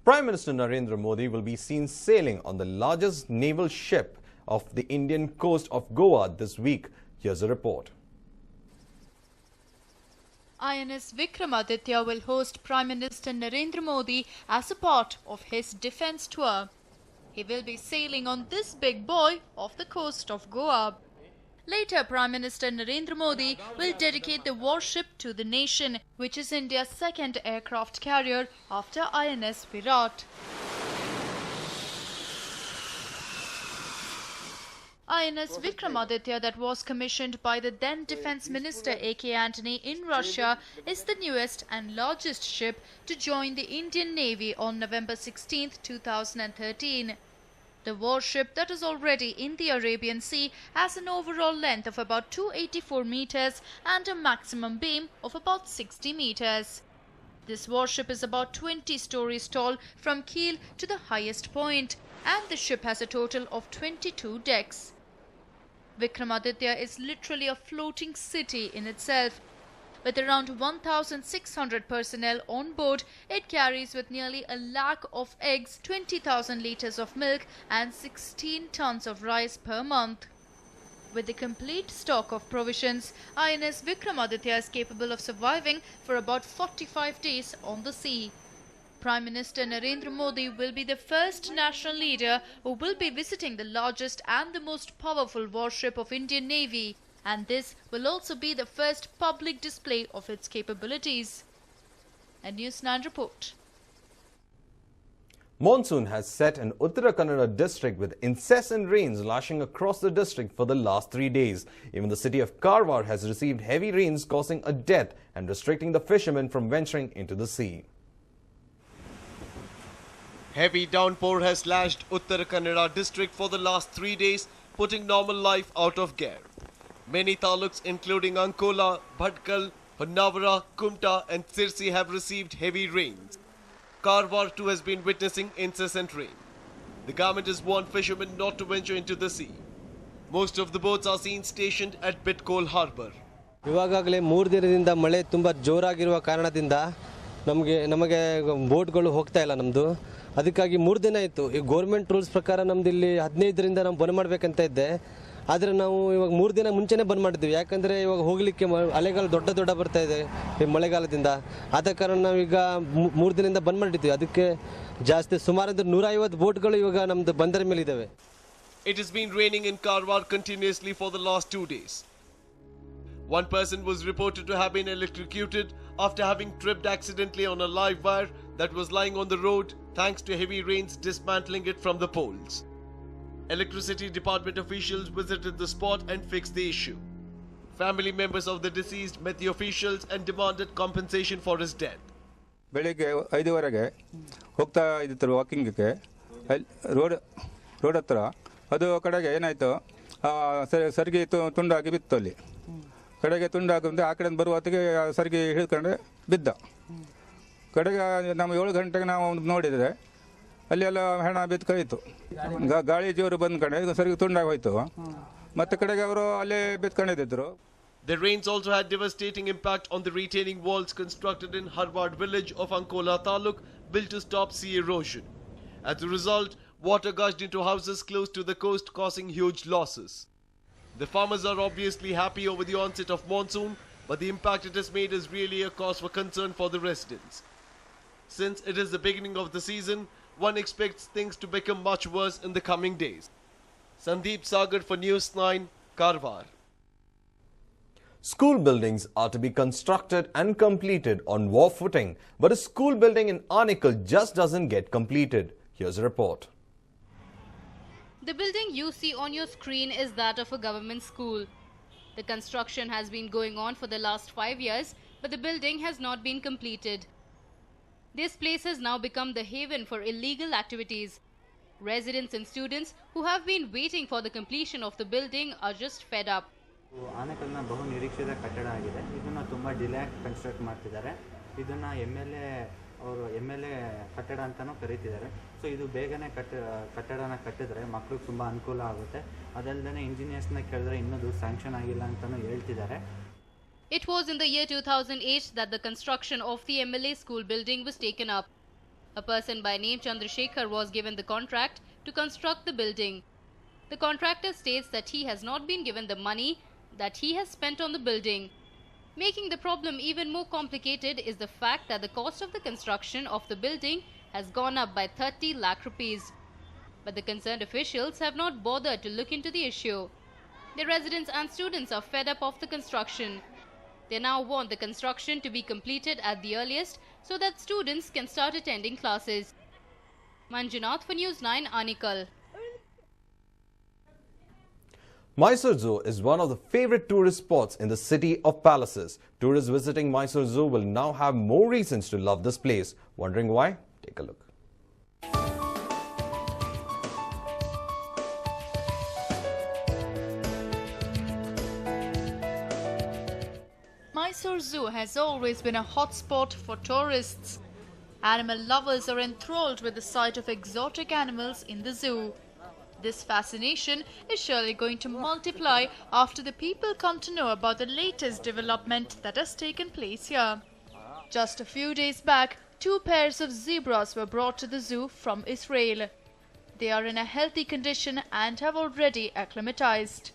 Prime Minister Narendra Modi will be seen sailing on the largest naval ship of the Indian coast of Goa this week. Here's a report. INS Vikramaditya will host Prime Minister Narendra Modi as a part of his defence tour. He will be sailing on this big boy off the coast of Goa. Later, Prime Minister Narendra Modi will dedicate the warship to the nation, which is India's second aircraft carrier after INS Virat. INS Vikramaditya, that was commissioned by the then Defence Minister A.K. Antony in Russia, is the newest and largest ship to join the Indian Navy on November 16, 2013. The warship, that is already in the Arabian Sea, has an overall length of about 284 meters and a maximum beam of about 60 meters. This warship is about 20 stories tall from keel to the highest point, and the ship has a total of 22 decks. Vikramaditya is literally a floating city in itself. With around 1,600 personnel on board, it carries with nearly 100,000 of eggs, 20,000 litres of milk and 16 tons of rice per month. With a complete stock of provisions, INS Vikramaditya is capable of surviving for about 45 days on the sea. Prime Minister Narendra Modi will be the first national leader who will be visiting the largest and the most powerful warship of Indian Navy. And this will also be the first public display of its capabilities. A News 9 report. Monsoon has set in Uttara Kannada district with incessant rains lashing across the district for the last 3 days. Even the city of Karwar has received heavy rains causing a death and restricting the fishermen from venturing into the sea. Heavy downpour has lashed Uttara Kannada district for the last 3 days, putting normal life out of gear. Many taluks including Ankola, Bhatkal, Honnavara, Kumta and Sirsi have received heavy rains. Karwar too has been witnessing incessant rain. The government has warned fishermen not to venture into the sea. Most of the boats are seen stationed at Bitkol harbour. ಇವಾಗಲೇ 3 ದಿನದಿಂದ ಮಳೆ ತುಂಬಾ ಜೋರಾಗಿರುವ ಕಾರಣದಿಂದ ನಮಗೆ ಬೋಟ್ಗಳು ಹೋಗ್ತಾ ಇಲ್ಲ ನಮ್ಮದು. ಅದಕ್ಕಾಗಿ 3 ದಿನ ಆಯಿತು. ಈ ಗವರ್ನಮೆಂಟ್ ರೂಲ್ಸ್ ಪ್ರಕಾರ ನಮ್ಮದು ಇಲ್ಲಿ 15 ರಿಂದ ನಾವು ಬಂದ್ ಮಾಡಬೇಕಂತ ಇದ್ದೆ. ಆದರೆ ನಾವು ಇವಾಗ 3 ದಿನ ಮುಂಚೆನೇ ಬಂದ್ ಮಾಡಿದ್ವಿ. ಯಾಕಂದ್ರೆ ಇವಾಗ ಹೋಗಲಿಕ್ಕೆ ಅಲೆಗಳು ದೊಡ್ಡ ಬರ್ತಾ ಇದೆ ಈ ಮಳೆಗಾಲದಿಂದ. ಆದ ಕಾರಣ ನಾವು ಈಗ 3 ದಿನದಿಂದ ಬಂದ್ ಮಾಡಿದ್ವಿ. ಅದಕ್ಕೆ ಜಾಸ್ತಿ ಸುಮಾರು 150 ಬೋಟ್ಗಳು ಇವಾಗ ನಮ್ಮದು ಬಂದರ ಮೇಲೆ ಇದಾವೆ. It has been raining in Karwar continuously for the last 2 days. One person was reported to have been electrocuted after having tripped accidentally on a live wire that was lying on the road thanks to heavy rains dismantling it from the poles. Electricity department officials visited the spot and fixed the issue. Family members of the deceased met the officials and demanded compensation for his death. ಬೆಳಿಗ್ಗೆ 5:30ಗೆ ಹೋಗ್ತಾ ಇದ್ದರು ವಾಕಿಂಗ್ಗೆ road ಹತ್ರ. ಅದು ಕಡೆಗೆ ಏನಾಯಿತು, ಸರಿಗೆ ತುಂಡಾಗಿ ಬಿತ್ತು. ಅಲ್ಲಿ ಕಡೆಗೆ ತುಂಡಾಗಿ ಆ ಕಡೆ ಬರುವ ಹೊತ್ತಿಗೆ ಸರಿಗೆ ಹಿಡ್ಕೊಂಡು ಬಿದ್ದ. ಕಡೆಗೆ ನಾವು 7 ಗಂಟೆಗೆ ನಾವು ನೋಡಿದರೆ ಅಲ್ಲೆಲ್ಲ ಹೆಣ ಬಿತ್ಕೊಯ್ತು. ಗಾಳಿ ಜೋರು ಬಂದ ಕಡೆ ಸರಿಗೆ ತುಂಡಾಗಿ ಹೋಯ್ತು. ಮತ್ತೆ ಕಡೆಗೆ ಅವರು ಅಲ್ಲೇ ಬಿತ್ಕೊಂಡಿದ್ರು. The rains also had devastating impact on the retaining walls constructed in Harward village of Ankola Taluk, built to stop sea erosion. As a result, water gushed into houses close to the coast, causing huge losses. The farmers are obviously happy over the onset of monsoon, but the impact it has made is really a cause for concern for the residents. Since it is the beginning of the season, one expects things to become much worse in the coming days. Sandeep Sagar for News 9, Karwar. School buildings are to be constructed and completed on war footing, but a school building in Arnikal just doesn't get completed. Here's a report. The building you see on your screen is that of a government school. The construction has been going on for the last 5 years, but the building has not been completed. This place has now become the haven for illegal activities. Residents and students who have been waiting for the completion of the building are just fed up. ಆನೆಕಲ್ನ ಬಹು ನಿರೀಕ್ಷಿತ ಕಟ್ಟಡ ಆಗಿದೆ. ಇದನ್ನು ತುಂಬ delay construct ಮಾಡ್ತಿದ್ದಾರೆ. ಇದನ್ನು M L A ಕಟ್ಟಡ ಅಂತಲೂ ಕರೀತಿದ್ದಾರೆ. ಸೊ ಇದು ಬೇಗನೆ ಕಟ್ಟಡನ ಕಟ್ಟಿದ್ರೆ ಮಕ್ಕಳಿಗೆ ತುಂಬ ಅನುಕೂಲ ಆಗುತ್ತೆ. ಅದಲ್ಲದೆ ಇಂಜಿನಿಯರ್ಸ್ನ ಕೇಳಿದ್ರೆ ಇನ್ನೂ ದುಡ್ಡು ಸ್ಯಾಂಕ್ಷನ್ ಆಗಿಲ್ಲ ಅಂತಲೂ ಹೇಳ್ತಿದ್ದಾರೆ. It was in the year 2008 that the construction of the MLA school building was taken up. A person by name Chandrasekhar was given the contract to construct the building. The contractor states that he has not been given the money that he has spent on the building. Making the problem even more complicated is the fact that the cost of the construction of the building has gone up by 30 lakh rupees. But the concerned officials have not bothered to look into the issue. The residents and students are fed up of the construction. They now want the construction to be completed at the earliest so that students can start attending classes. Manjunath for News 9, Anikal. Mysore Zoo is one of the favorite tourist spots in the city of palaces. Tourists visiting Mysore Zoo will now have more reasons to love this place. Wondering why? Take a look. Mysore Zoo has always been a hotspot for tourists. Animal lovers are enthralled with the sight of exotic animals in the zoo. This fascination is surely going to multiply after the people come to know about the latest development that has taken place here. Just a few days back, 2 pairs of zebras were brought to the zoo from Israel. They are in a healthy condition and have already acclimatized.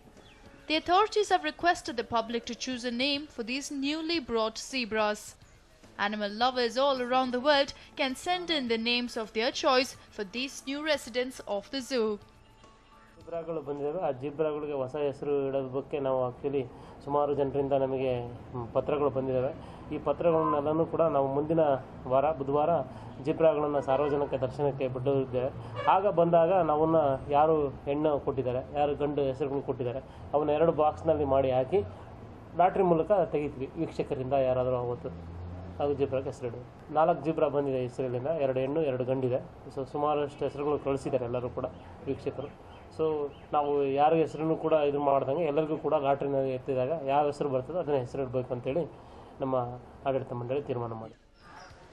The authorities have requested the public to choose a name for these newly brought zebras. Animal lovers all around the world can send in the names of their choice for these new residents of the zoo. ಜಿಬ್ರಾಗಳು ಬಂದಿದ್ದಾವೆ ಆ ಜಿಬ್ರಾಗಳಿಗೆ ಹೊಸ ಹೆಸರು ಇಡೋದ ಬಗ್ಗೆ ನಾವು actually ಸುಮಾರು ಜನರಿಂದ ನಮಗೆ ಪತ್ರಗಳು ಬಂದಿದ್ದಾವೆ ಈ ಪತ್ರಗಳನ್ನೆಲ್ಲನೂ ಕೂಡ ನಾವು ಮುಂದಿನ ವಾರ ಬುಧವಾರ ಜಿಬ್ರಾಗಳನ್ನು ಸಾರ್ವಜನಿಕ ದರ್ಶನಕ್ಕೆ ಬಿಡಲಿದ್ದೇವೆ ಆಗ ಬಂದಾಗ ನಾವನ್ನ ಯಾರು ಹೆಣ್ಣು ಕೊಟ್ಟಿದ್ದಾರೆ ಯಾರು ಗಂಡು ಹೆಸರುಗಳು ಕೊಟ್ಟಿದ್ದಾರೆ ಅವನ್ನ 2 ಬಾಕ್ಸ್ನಲ್ಲಿ ಮಾಡಿ ಹಾಕಿ ಲಾಟ್ರಿ ಮೂಲಕ ತೆಗಿತೀವಿ ವೀಕ್ಷಕರಿಂದ ಯಾರಾದರೂ ಅವತ್ತು ಅದು ಜಿಬ್ರಾಗೆ ಹೆಸರಿಡು 4 ಜಿಬ್ರಾ ಬಂದಿದೆ ಹೆಸರಿನಿಂದ 2 ಹೆಣ್ಣು 2 ಗಂಡಿದೆ ಸೊ ಸುಮಾರಷ್ಟು ಹೆಸರುಗಳು ಕಳಿಸಿದ್ದಾರೆ ಎಲ್ಲರೂ ಕೂಡ ವೀಕ್ಷಕರು ಸೊ ನಾವು ಯಾರ ಹೆಸರನ್ನು ಕೂಡ ಇದು ಮಾಡ್ದಂಗೆ ಎಲ್ಲರಿಗೂ ಕೂಡ ಲಾಟ್ರಿನಲ್ಲಿ ಎತ್ತಿದಾಗ ಯಾವ ಹೆಸರು ಬರ್ತದೋ ಅದನ್ನ ಹೆಸರಿಡಬೇಕು ಅಂತೇಳಿ ನಮ್ಮ ಆಡಳಿತ ಮಂಡಳಿ ತೀರ್ಮಾನ ಮಾಡಿದೆ.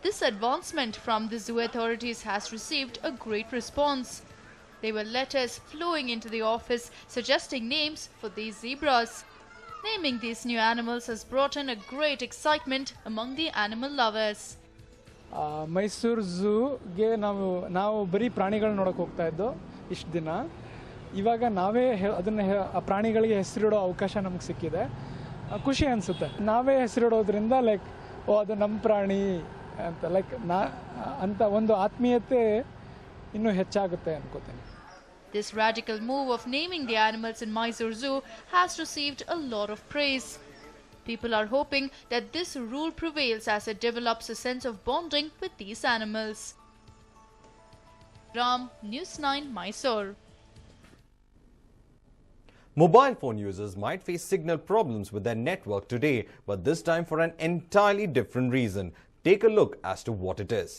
This advancement from the zoo authorities has received a great response. There were letters flowing into the office suggesting names for these zebras. Naming these new animals has brought in a great excitement among the animal lovers. Mysuru ಝೂಗೆ ನಾವು ಬರೀ ಪ್ರಾಣಿಗಳನ್ನ ನೋಡೋಕೆ ಹೋಗ್ತಾ ಇದ್ದೋ ಇಷ್ಟು ದಿನ. ಇವಾಗ ನಾವೇ ಅದನ್ನು ಆ ಪ್ರಾಣಿಗಳಿಗೆ ಹೆಸರಿಡೋ ಅವಕಾಶ ನಮಗೆ ಸಿಕ್ಕಿದೆ. ಖುಷಿ ಅನಿಸುತ್ತೆ. ನಾವೇ ಹೆಸರಿಡೋದ್ರಿಂದ ಲೈಕ್ ಅದು ನಮ್ಮ ಪ್ರಾಣಿ ಅಂತ ಲೈಕ್ ಅಂತ ಒಂದು ಆತ್ಮೀಯತೆ ಇನ್ನೂ ಹೆಚ್ಚಾಗುತ್ತೆ ಅನ್ಕೋತೀನಿ. This radical move of naming the animals in Mysore Zoo has received a lot of praise. People are hoping that this rule prevails as it develops a sense of bonding with these animals. Ram, News 9, Mysore. Mobile phone users might face signal problems with their network today, but this time for an entirely different reason. Take a look as to what it is.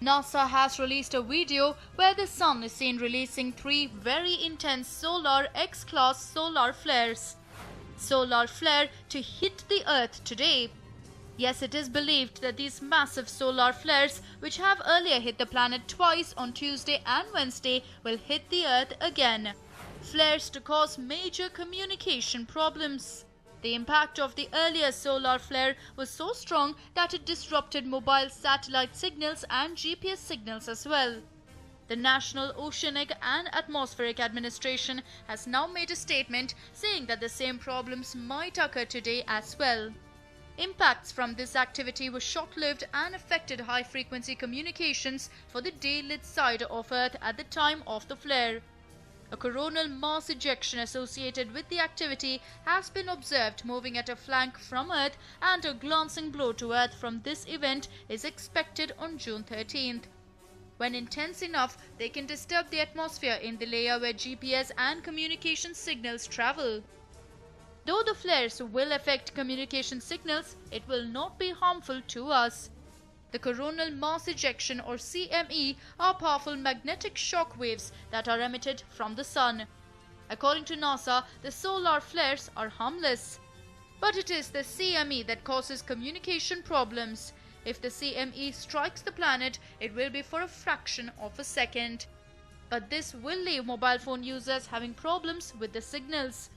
NASA has released a video where the sun is seen releasing 3 very intense solar X-class solar flares. Solar flare to hit the Earth today. Yes, it is believed that these massive solar flares, which have earlier hit the planet twice on Tuesday and Wednesday, will hit the Earth again. Flares to cause major communication problems. The impact of the earlier solar flare was so strong that it disrupted mobile satellite signals and GPS signals as well. The National Oceanic and Atmospheric Administration has now made a statement saying that the same problems might occur today as well. Impacts from this activity were short-lived and affected high-frequency communications for the day-lit side of Earth at the time of the flare. A coronal mass ejection associated with the activity has been observed moving at a flank from Earth, and a glancing blow to Earth from this event is expected on June 13th. When intense enough, they can disturb the atmosphere in the layer where GPS and communication signals travel. Though the flares will affect communication signals, it will not be harmful to us. The coronal mass ejection or CME are powerful magnetic shock waves that are emitted from the sun. According to NASA, the solar flares are harmless. But it is the CME that causes communication problems. If the CME strikes the planet, it will be for a fraction of a second. But this will leave mobile phone users having problems with the signals.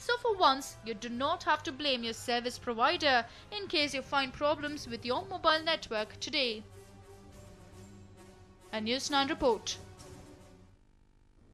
So for once, you do not have to blame your service provider in case you find problems with your mobile network today. A News 9 report.